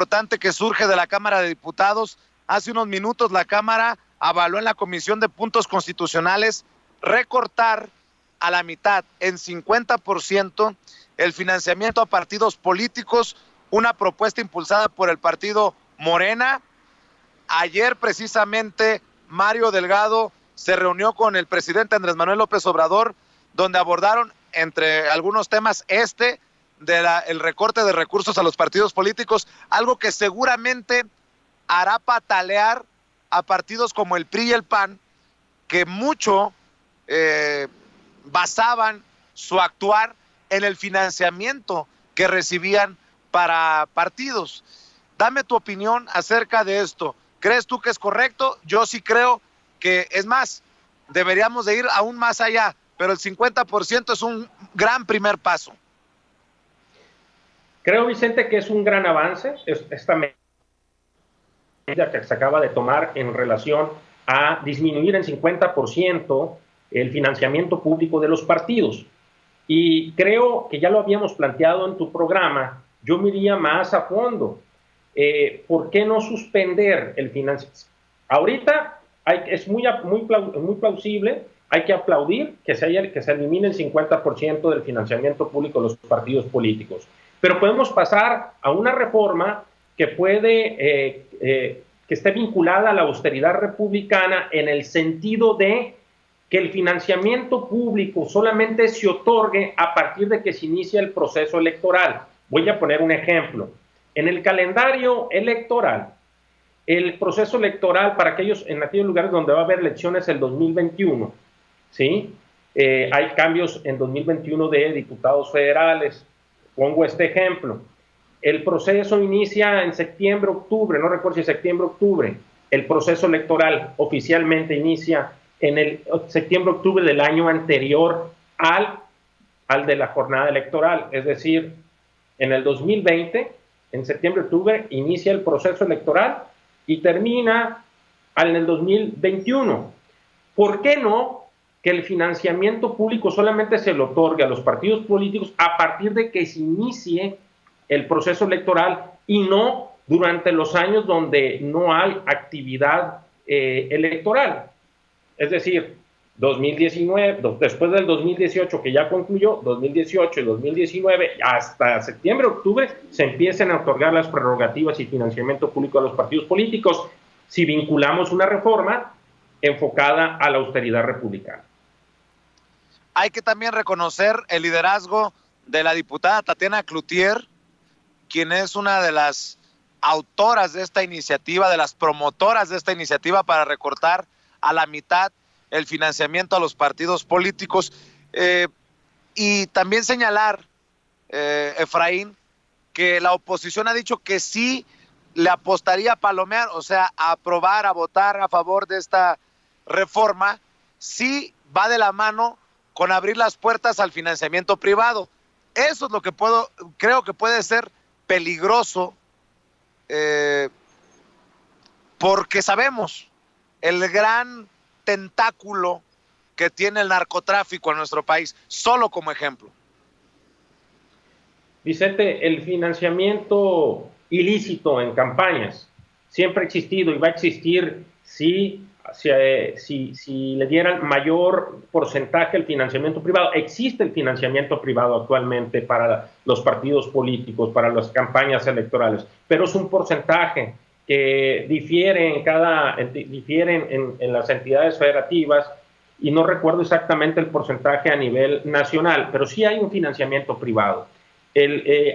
importante que surge de la Cámara de Diputados. Hace unos minutos la Cámara avaló en la Comisión de Puntos Constitucionales recortar a la mitad, en 50%, el financiamiento a partidos políticos, una propuesta impulsada por el partido Morena. Ayer precisamente Mario Delgado se reunió con el presidente Andrés Manuel López Obrador, donde abordaron entre algunos temas el recorte de recursos a los partidos políticos, algo que seguramente hará patalear a partidos como el PRI y el PAN, que mucho basaban su actuar en el financiamiento que recibían para partidos. Dame tu opinión acerca de esto. ¿Crees tú que es correcto? Yo sí creo que, es más, deberíamos de ir aún más allá, pero el 50% es un gran primer paso. Creo, Vicente, que es un gran avance esta medida que se acaba de tomar en relación a disminuir en 50% el financiamiento público de los partidos. Y creo que ya lo habíamos planteado en tu programa, yo me iría más a fondo. ¿Por qué no suspender el financiamiento? Ahorita es muy plausible, hay que aplaudir que se elimine el 50% del financiamiento público de los partidos políticos. Pero podemos pasar a una reforma que que esté vinculada a la austeridad republicana en el sentido de que el financiamiento público solamente se otorgue a partir de que se inicia el proceso electoral. Voy a poner un ejemplo. En el calendario electoral, el proceso electoral para en aquellos lugares donde va a haber elecciones el 2021, ¿sí? Hay cambios en 2021 de diputados federales. Pongo este ejemplo. El proceso inicia en septiembre, octubre, no recuerdo si septiembre, octubre. El proceso electoral oficialmente inicia en el septiembre, octubre del año anterior al de la jornada electoral. Es decir, en el 2020, en septiembre, octubre, inicia el proceso electoral y termina en el 2021. ¿Por qué no que el financiamiento público solamente se le otorgue a los partidos políticos a partir de que se inicie el proceso electoral y no durante los años donde no hay actividad electoral? Es decir, 2019, después del 2018 que ya concluyó, 2018 y 2019, hasta septiembre, octubre, se empiecen a otorgar las prerrogativas y financiamiento público a los partidos políticos si vinculamos una reforma enfocada a la austeridad republicana. Hay que también reconocer el liderazgo de la diputada Tatiana Cloutier, quien es una de las autoras de esta iniciativa, de las promotoras de esta iniciativa para recortar a la mitad el financiamiento a los partidos políticos. Y también señalar, Efraín, que la oposición ha dicho que sí le apostaría a palomear, o sea, a aprobar, a votar a favor de esta reforma, sí va de la mano con abrir las puertas al financiamiento privado. Eso es lo que creo que puede ser peligroso, porque sabemos el gran tentáculo que tiene el narcotráfico en nuestro país, solo como ejemplo. Vicente, el financiamiento ilícito en campañas siempre ha existido y va a existir si le dieran mayor porcentaje al financiamiento privado. Existe el financiamiento privado actualmente para los partidos políticos, para las campañas electorales, pero es un porcentaje que difiere en las entidades federativas, y no recuerdo exactamente el porcentaje a nivel nacional, pero sí hay un financiamiento privado.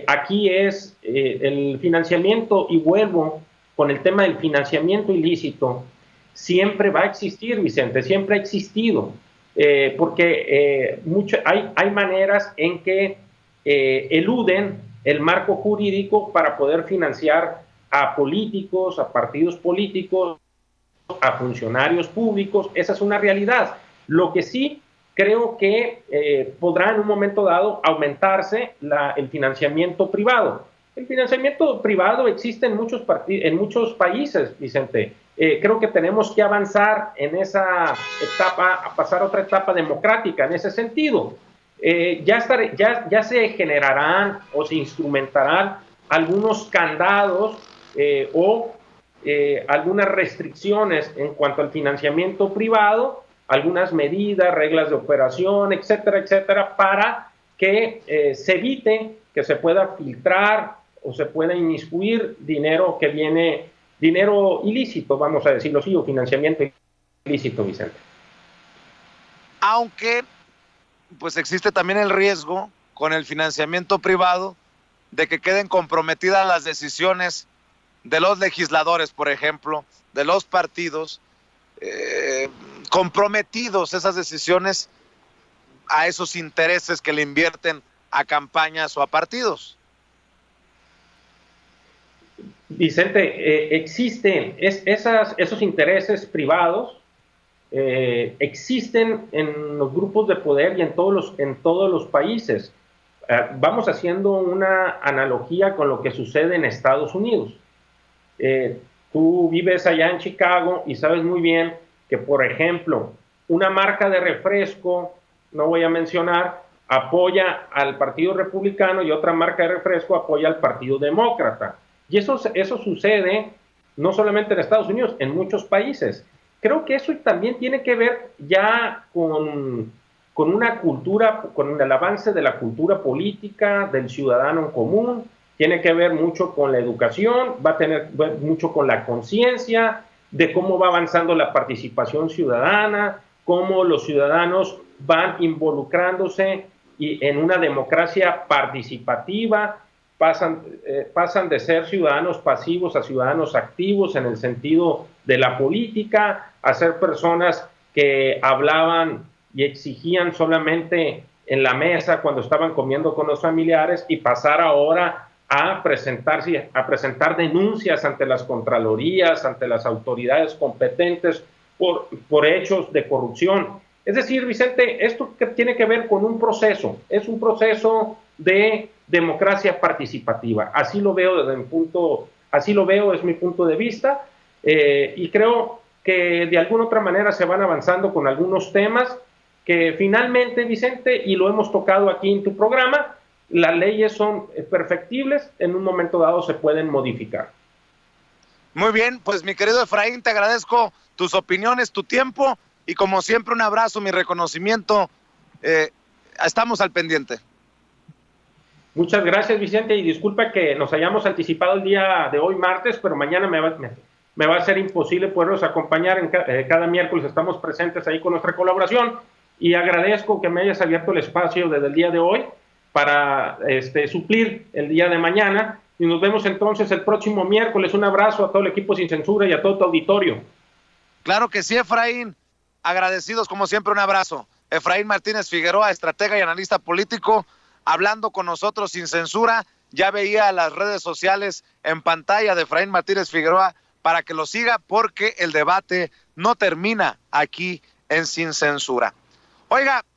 Aquí es el financiamiento, y vuelvo con el tema del financiamiento ilícito, siempre va a existir, Vicente, siempre ha existido, porque hay maneras en que eluden el marco jurídico para poder financiar a políticos, a partidos políticos, a funcionarios públicos. Esa es una realidad. Lo que sí creo que podrá en un momento dado aumentarse el financiamiento privado. El financiamiento privado existe en muchos países, Vicente. Creo que tenemos que avanzar en esa etapa, a pasar a otra etapa democrática en ese sentido. Ya se generarán o se instrumentarán algunos candados o algunas restricciones en cuanto al financiamiento privado, algunas medidas, reglas de operación, etcétera, etcétera, para que se evite que se pueda filtrar o se pueda inmiscuir dinero que viene, dinero ilícito, vamos a decirlo así, o financiamiento ilícito, Vicente. Aunque, pues existe también el riesgo con el financiamiento privado de que queden comprometidas las decisiones de los legisladores, por ejemplo, de los partidos, comprometidos esas decisiones a esos intereses que le invierten a campañas o a partidos. Vicente, existen esos intereses privados, existen en los grupos de poder y en todos los países. Vamos haciendo una analogía con lo que sucede en Estados Unidos. Tú vives allá en Chicago y sabes muy bien que, por ejemplo, una marca de refresco, no voy a mencionar, apoya al Partido Republicano y otra marca de refresco apoya al Partido Demócrata. Y eso sucede no solamente en Estados Unidos, en muchos países. Creo que eso también tiene que ver ya con una cultura, con el avance de la cultura política, del ciudadano en común, tiene que ver mucho con la educación, va a tener mucho con la conciencia de cómo va avanzando la participación ciudadana, cómo los ciudadanos van involucrándose y en una democracia participativa, pasan de ser ciudadanos pasivos a ciudadanos activos en el sentido de la política, a ser personas que hablaban y exigían solamente en la mesa cuando estaban comiendo con los familiares y pasar ahora a presentar denuncias ante las contralorías, ante las autoridades competentes por hechos de corrupción. Es decir, Vicente, esto tiene que ver con un proceso, es un proceso de democracia participativa. Así lo veo es mi punto de vista, y creo que de alguna otra manera se van avanzando con algunos temas que finalmente, Vicente, y lo hemos tocado aquí en tu programa, las leyes son perfectibles, en un momento dado se pueden modificar. Muy bien, pues mi querido Efraín, te agradezco tus opiniones, tu tiempo y como siempre un abrazo, mi reconocimiento. Estamos al pendiente. Muchas gracias, Vicente, y disculpa que nos hayamos anticipado el día de hoy, martes, pero mañana me va a ser imposible poderlos acompañar. Cada miércoles estamos presentes ahí con nuestra colaboración y agradezco que me hayas abierto el espacio desde el día de hoy para suplir el día de mañana. Y nos vemos entonces el próximo miércoles. Un abrazo a todo el equipo Sin Censura y a todo tu auditorio. Claro que sí, Efraín. Agradecidos como siempre, un abrazo. Efraín Martínez Figueroa, estratega y analista político, hablando con nosotros sin censura. Ya veía las redes sociales en pantalla de Efraín Martínez Figueroa para que lo siga porque el debate no termina aquí en Sin Censura. Oiga,